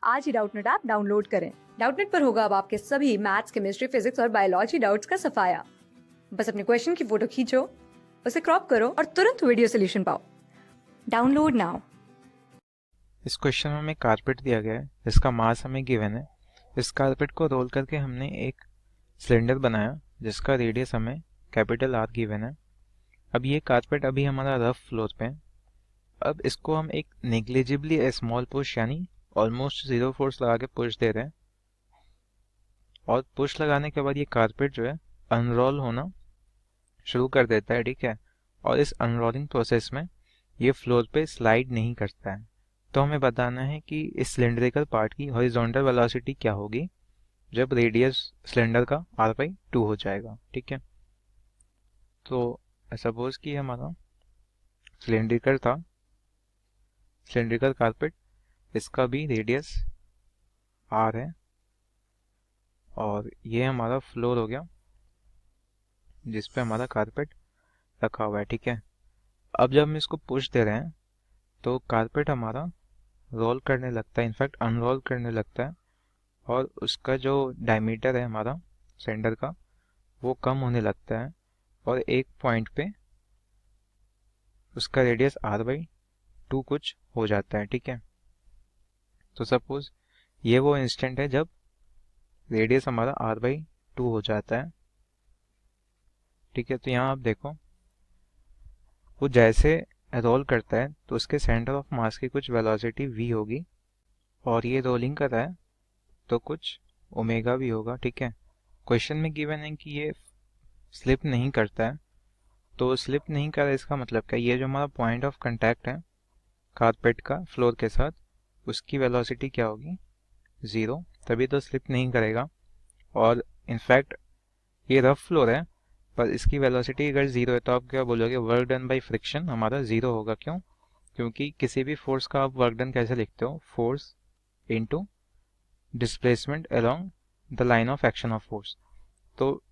आज ही Doubtnut app download करें। Doubtnut पर होगा अब आपके सभी मैथ्स, केमिस्ट्री, फिजिक्स और बायोलॉजी डाउट्स का सफाया। बस अपने क्वेश्चन की फोटो खींचो, उसे क्रॉप करो और तुरंत वीडियो सोल्यूशन पाओ। Download now. इस क्वेश्चन में हमें कारपेट दिया गया है जिसका मास हमें गिवन है। इस कारपेट को रोल करके हमने एक सिलेंडर बनाया जिसका रेडियस हमें कैपिटल आर गिवन है। अब ये कारपेट अभी हमारा रफ फ्लोर पे है। अब इसको हम एक नेग्लिजिबली स्मॉल पुश यानी ऑलमोस्ट जीरो फोर्स लगा के पुश दे रहे हैं और पुश लगाने के बाद ये कारपेट जो है अनरोल होना शुरू कर देता है, ठीक है। और इस अनरोलिंग प्रोसेस में ये फ्लोर पे स्लाइड नहीं करता है। तो हमें बताना है कि इस सिलेंड्रिकल पार्ट की हॉरिजॉन्टल वेलोसिटी क्या होगी जब रेडियस सिलेंडर का r/2 हो जाएगा, ठीक है। तो सपोज कि हमारा सिलेंड्रिकल कारपेट, इसका भी रेडियस r है और ये हमारा फ्लोर हो गया जिस पे हमारा कारपेट रखा हुआ है, ठीक है। अब जब हम इसको पुश दे रहे हैं तो कारपेट हमारा रोल करने लगता है, इनफैक्ट अनरोल करने लगता है और उसका जो डायमीटर है हमारा सिलेंडर का वो कम होने लगता है और एक पॉइंट पे उसका रेडियस r/2 कुछ हो जाता है, ठीक है। तो सपोज ये वो इंस्टेंट है जब रेडियस हमारा r/2 हो जाता है, ठीक है। तो यहाँ आप देखो वो जैसे रोल करता है तो उसके सेंटर ऑफ मास की कुछ वेलोसिटी v होगी और ये रोलिंग कर रहा है तो कुछ ओमेगा भी होगा, ठीक है। क्वेश्चन में गिवन है कि ये स्लिप नहीं करता है, तो स्लिप नहीं कर रहा इसका मतलब क्या, ये जो हमारा पॉइंट ऑफ कांटेक्ट है कारपेट का फ्लोर के साथ उसकी वेलोसिटी क्या होगी, 0, तभी तो स्लिप नहीं करेगा। और इनफैक्ट ये रफ फ्लोर है पर इसकी वेलोसिटी अगर 0 है तो आप क्या बोलोगे, वर्क डन बाई फ्रिक्शन हमारा 0 होगा। क्यों? क्योंकि किसी भी फोर्स का आप वर्क डन कैसे लिखते हो, force into displacement along the line of action of force. तो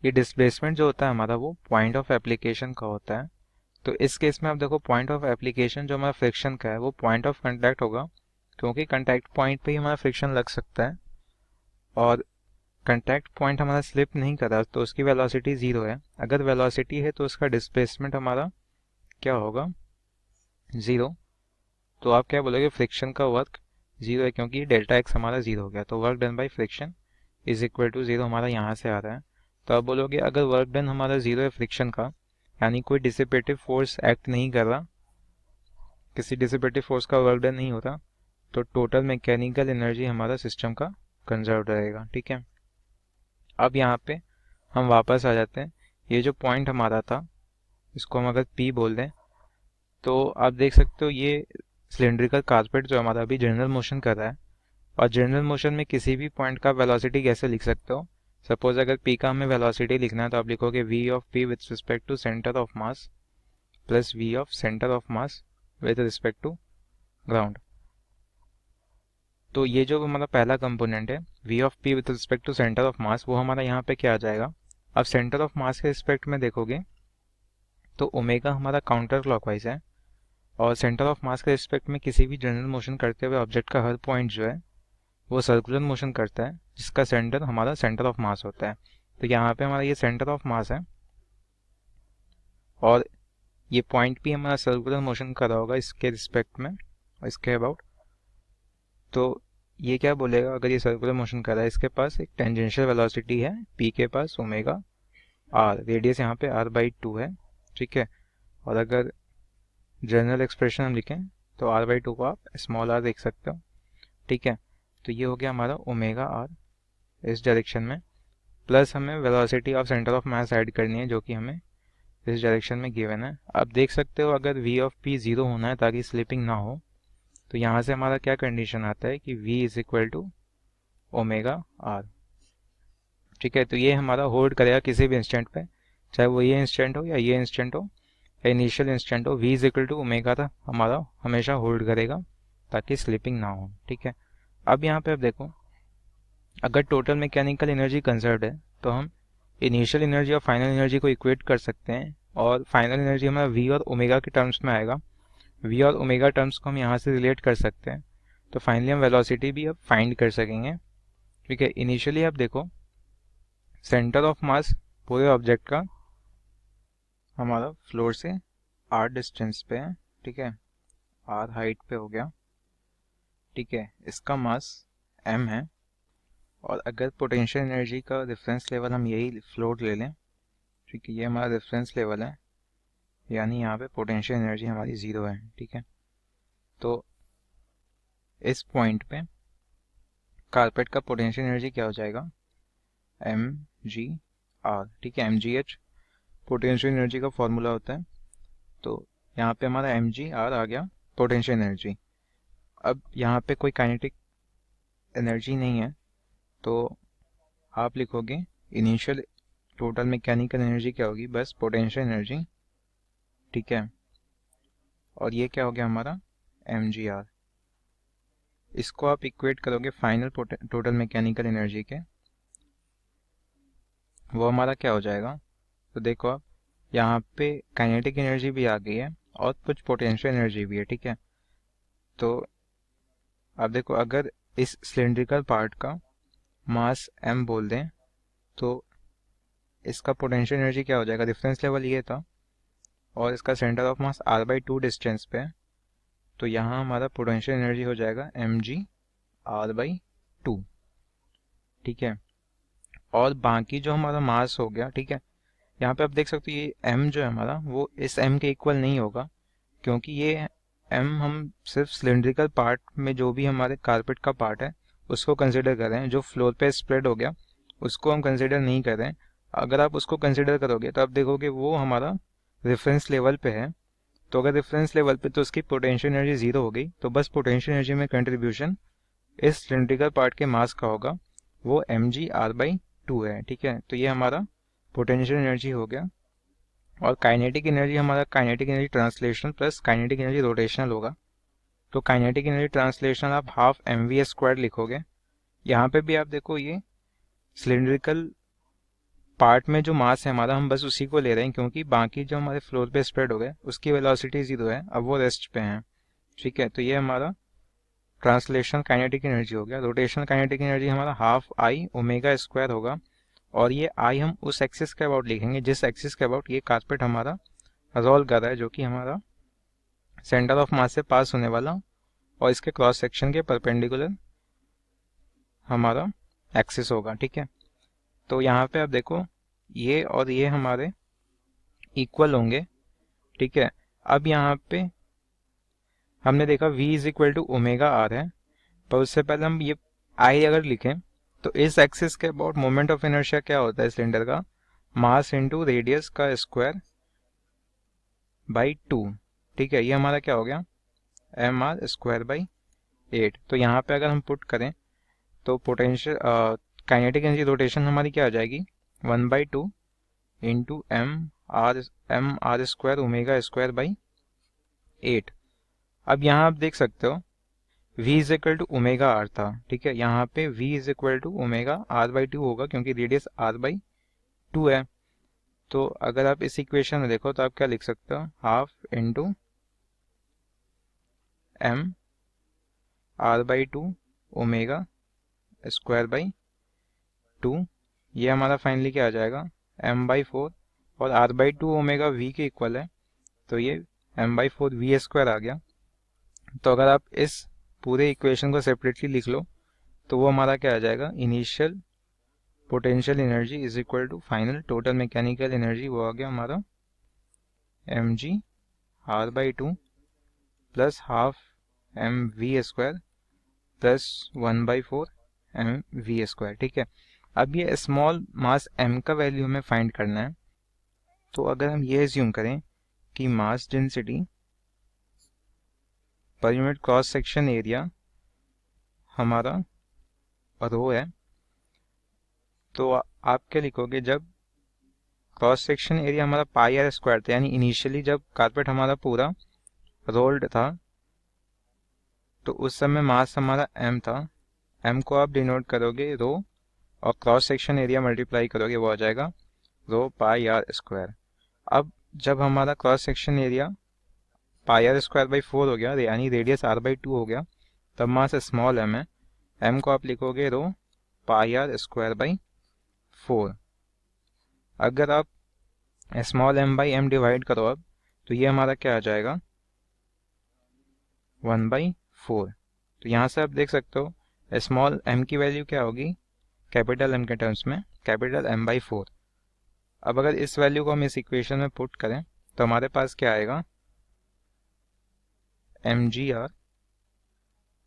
ये डिस्प्लेसमेंट जो होता है हमारा वो पॉइंट ऑफ एप्लीकेशन का होता है। तो इस केस में आप देखो पॉइंट ऑफ एप्लीकेशन जो हमारा फ्रिक्शन का है वो पॉइंट ऑफ कांटेक्ट होगा, क्योंकि कांटेक्ट पॉइंट पे ही हमारा फ्रिक्शन लग सकता है और कांटेक्ट पॉइंट हमारा स्लिप नहीं कर रहा तो उसकी वेलोसिटी 0 है। अगर वेलोसिटी है तो उसका डिस्प्लेसमेंट हमारा क्या होगा, 0। तो आप क्या बोलोगे, फ्रिक्शन का वर्क 0 है क्योंकि डेल्टा एक्स हमारा 0 हो गया। तो work done by friction is equal to 0 हमारा यहाँ से आ रहा है। तो आप बोलोगे अगर वर्क डन हमारा 0 है फ्रिक्शन का, यानी कोई डिसिपेटिव फोर्स एक्ट नहीं कर रहा, किसी डिसिपेटिव फोर्स का वर्क डन नहीं होता, तो टोटल मैकेनिकल एनर्जी हमारा सिस्टम का कंजर्व रहेगा, ठीक है। अब यहाँ पे हम वापस आ जाते हैं। ये जो पॉइंट हमारा था इसको हम अगर P बोल दें तो आप देख सकते हो ये सिलेंड्रिकल कारपेट जो हमारा अभी जनरल मोशन कर रहा है और जनरल मोशन में किसी भी पॉइंट का वेलोसिटी कैसे लिख सकते हो। सपोज अगर P का हमें वेलोसिटी लिखना है तो आप लिखोगे v of P with respect to centre of mass plus v of centre of mass with respect to ground. तो ये जो हमारा पहला कंपोनेंट है v of P with respect to centre of mass वो हमारा यहाँ पे क्या आ जाएगा। अब सेंटर ऑफ मास के रिस्पेक्ट में देखोगे तो ओमेगा हमारा काउंटर क्लॉकवाइज है और सेंटर ऑफ मास के रिस्पेक्ट में किसी भी जनरल मोशन करते हुए ऑब्जेक्ट का हर पॉइंट जो है वो सर्कुलर मोशन करता है जिसका सेंटर हमारा सेंटर ऑफ मास होता है। तो यहाँ पे हमारा ये सेंटर ऑफ मास है और ये पॉइंट भी हमारा सर्कुलर मोशन कर रहा होगा इसके रिस्पेक्ट में और इसके अबाउट। तो ये क्या बोलेगा, अगर ये सर्कुलर मोशन कर रहा है इसके पास एक टेंजेंशियल वेलोसिटी है P के पास ओमेगा r, रेडियस यहाँ पे r/2 है, ठीक है। और अगर जनरल एक्सप्रेशन हम लिखें तो r/2 को आप स्मॉल r देख सकते हो, ठीक है। तो ये हो गया हमारा ओमेगा r इस डायरेक्शन में, प्लस हमें velocity of centre of mass add करनी है जो कि हमें इस डायरेक्शन में गिवन है। आप देख सकते हो अगर v ऑफ P 0 होना है ताकि स्लिपिंग ना हो तो यहाँ से हमारा क्या कंडीशन आता है कि v is equal to omega r, ठीक है। तो ये हमारा होल्ड करेगा किसी भी इंस्टेंट पे, चाहे वो ये इंस्टेंट हो या ये इंस्टेंट हो या इनिशियल इंस्टेंट हो, v is equal to omega था हमारा हमेशा होल्ड करेगा ताकि स्लिपिंग ना हो, ठीक है। अब यहाँ पे आप देखो अगर टोटल मैकेनिकल एनर्जी कंजर्व्ड है तो हम इनिशियल एनर्जी और फाइनल एनर्जी को इक्वेट कर सकते हैं और फाइनल एनर्जी हमारा v और ओमेगा के टर्म्स में आएगा। v और ओमेगा टर्म्स को हम यहाँ से रिलेट कर सकते हैं। तो फाइनली हम वेलोसिटी भी अब फाइंड कर सकेंगे। ठीक है, इनिशियली आप देखो सेंटर ऑफ मास पूरे ऑब्जेक्ट का हमारा फ्लोर से r डिस्टेंस पे है। ठीक है, r हाइट पे हो गया। ठीक है, इसका मास m है, और अगर पोटेंशियल एनर्जी का रेफरेंस लेवल हम यही फ्लोर ले लें, ठीक है, ये हमारा रेफरेंस लेवल है, यानी यहाँ पे पोटेंशियल एनर्जी हमारी 0 है। ठीक है, तो इस पॉइंट पे कारपेट का पोटेंशियल एनर्जी क्या हो जाएगा, mgr। ठीक है, mgh पोटेंशियल एनर्जी का फॉर्मूला होता है, तो यहाँ पे हमारा mgr आ गया पोटेंशियल एनर्जी। अब यहाँ पे कोई काइनेटिक एनर्जी नहीं है, तो आप लिखोगे इनिशियल टोटल मैकेनिकल एनर्जी क्या होगी, बस पोटेंशियल एनर्जी। ठीक है, और ये क्या हो गया हमारा mgr। इसको आप इक्वेट करोगे फाइनल टोटल मैकेनिकल एनर्जी के, वो हमारा क्या हो जाएगा। तो देखो आप यहाँ पे काइनेटिक एनर्जी भी आ गई है और कुछ पोटेंशियल एनर्जी भी है। ठीक है, तो अब देखो अगर इस सिलेंड्रिकल पार्ट का मास m बोल दें, तो इसका पोटेंशियल एनर्जी क्या हो जाएगा, रेफरेंस लेवल ये था और इसका centre of mass r/2 distance पे है, तो यहाँ हमारा पोटेंशियल एनर्जी हो जाएगा mg r/2। ठीक है, और बाकी जो हमारा मास हो गया, ठीक है, यहाँ पे आप देख सकते हो ये m जो है हमारा वो इस m के इक्वल नहीं होगा, क्योंकि ये m हम सिर्फ सिलेंड्रिकल पार्ट में जो भी हमारे कारपेट का पार्ट है उसको कंसिडर कर रहे हैं, जो फ्लोर पे स्प्रेड हो गया उसको हम कंसिडर नहीं कर रहे हैं। अगर आप उसको कंसिडर करोगे तो आप देखोगे वो हमारा रेफरेंस लेवल पे है, तो अगर रेफरेंस लेवल पे तो उसकी पोटेंशियल एनर्जी 0 हो गई, तो बस पोटेंशियल एनर्जी में कंट्रीब्यूशन इस सिलेंड्रिकल पार्ट के मास का होगा, वो mgr/2 है। ठीक है, तो ये हमारा पोटेंशियल एनर्जी हो गया। और काइनेटिक एनर्जी हमारा kinetic energy translational plus kinetic energy rotational होगा, तो काइनेटिक एनर्जी ट्रांसलेशनल आप हाफ mv² लिखोगे। यहाँ पे भी आप देखो ये सिलेंड्रिकल पार्ट में जो मास है हमारा हम बस उसी को ले रहे हैं, क्योंकि बाकी जो हमारे फ्लोर पे स्प्रेड हो गए उसकी वेलोसिटी 0 है, अब वो रेस्ट पे हैं। ठीक है, तो ये हमारा ट्रांसलेशनल काइनेटिक एनर्जी हो गया। रोटेशनल काइनेटिक एनर्जी हमारा हाफ आई ओमेगा स्क्वायर होगा, और ये आई हम उस एक्सिस के अबाउट लिखेंगे जिस एक्सिस के अबाउट ये कारपेट हमारा रोल कर रहा है, जो कि हमारा सेंटर ऑफ मास से पास होने वाला और इसके क्रॉस सेक्शन के परपेंडिकुलर हमारा एक्सिस होगा। ठीक है, तो यहाँ पे आप देखो ये और ये हमारे इक्वल होंगे। ठीक है, अब यहाँ पे हमने देखा v is equal to omega r है, पर उससे पहले हम ये I अगर लिखें तो इस एक्सिस के अबाउट मोमेंट ऑफ इनर्शिया क्या होता है सिलेंडर का, मास इनटू रेडियस का स्क्वायर बाई 2। ठीक है, ये हमारा क्या हो गया mr²/8। तो यहाँ पे अगर हम पुट करें तो पोटेंशियल काइनेटिक एनर्जी रोटेशन हमारी क्या हो जाएगी 1/2 इंटू mr² ओमेगा² 8। अब यहाँ आप देख सकते हो v is equal to omega r था। ठीक है, यहाँ पे v is equal to omega r/2 होगा, क्योंकि रेडियस r/2 है। तो अगर आप इस इक्वेशन में देखो तो आप क्या लिख सकते हो, हाफ इंटू m r/2 ओमेगा²/2, ये हमारा फाइनली क्या आ जाएगा m/4, और r/2 ओमेगा v के इक्वल है, तो ये m/4 v² आ गया। तो अगर आप इस पूरे इक्वेशन को सेपरेटली लिख लो तो वो हमारा क्या आ जाएगा, initial potential energy is equal to final total mechanical energy, वो आ गया हमारा mgr/2 plus half mv² plus 1/4 mv²। ठीक है, अब ये स्मॉल मास m का वैल्यू हमें फाइंड करना है। तो अगर हम ये एज्यूम करें कि mass density per unit cross section area हमारा रो है, तो आप क्या लिखोगे, जब क्रॉस सेक्शन एरिया हमारा πr² था, यानी इनिशियली जब कारपेट हमारा पूरा रोल्ड था तो उस समय मास हमारा m था, m को आप डिनोट करोगे रो और क्रॉस सेक्शन एरिया मल्टीप्लाई करोगे, वो आ जाएगा रो πr²। अब जब हमारा क्रॉस सेक्शन एरिया πr²/4 हो गया, यानी रेडियस r/2 हो गया, तब मास स्मॉल m है, m को आप लिखोगे रो पाई आर स्क्वायर बाई 4। अगर आप small m by m divide करो अब, तो ये हमारा क्या आ जाएगा 1/4। तो यहाँ से आप देख सकते हो स्मॉल m की वैल्यू क्या होगी कैपिटल m के टर्म्स में, कैपिटल m/4। अब अगर इस वैल्यू को हम इस इक्वेशन में पुट करें तो हमारे पास क्या आएगा mgr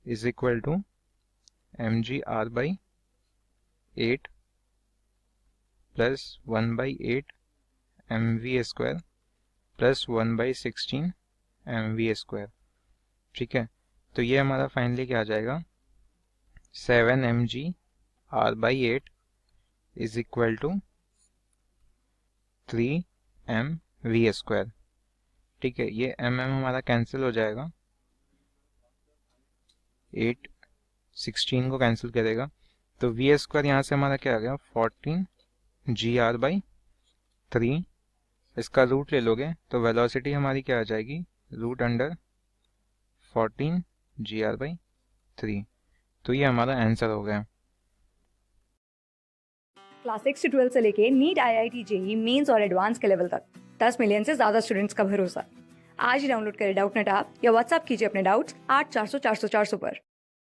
is equal to mgr/8 plus 1/8 mv² plus 1/16 mv²। ठीक है, तो ये हमारा फाइनली क्या आ जाएगा 7 mgr/8 is equal to 3 mv²। ठीक है, ये हमारा कैंसिल हो जाएगा, 8 16 को कैंसिल करेगा, तो v² यहाँ से हमारा क्या आ गया 14 gr/3। इसका रूट ले लोगे तो वेलोसिटी हमारी क्या आ जाएगी √14 gr/3। तो ये हमारा आंसर हो गया। क्लास 6 से 12 से लेके नीट, IIT, JEE मेंस और एडवांस के लेवल तक 10 मिलियन से ज्यादा स्टूडेंट्स का भरोसा। आज ही डाउनलोड करें डाउटनेट ऐप या व्हाट्सएप कीजिए अपने डाउट्स 8400 400 400 पर।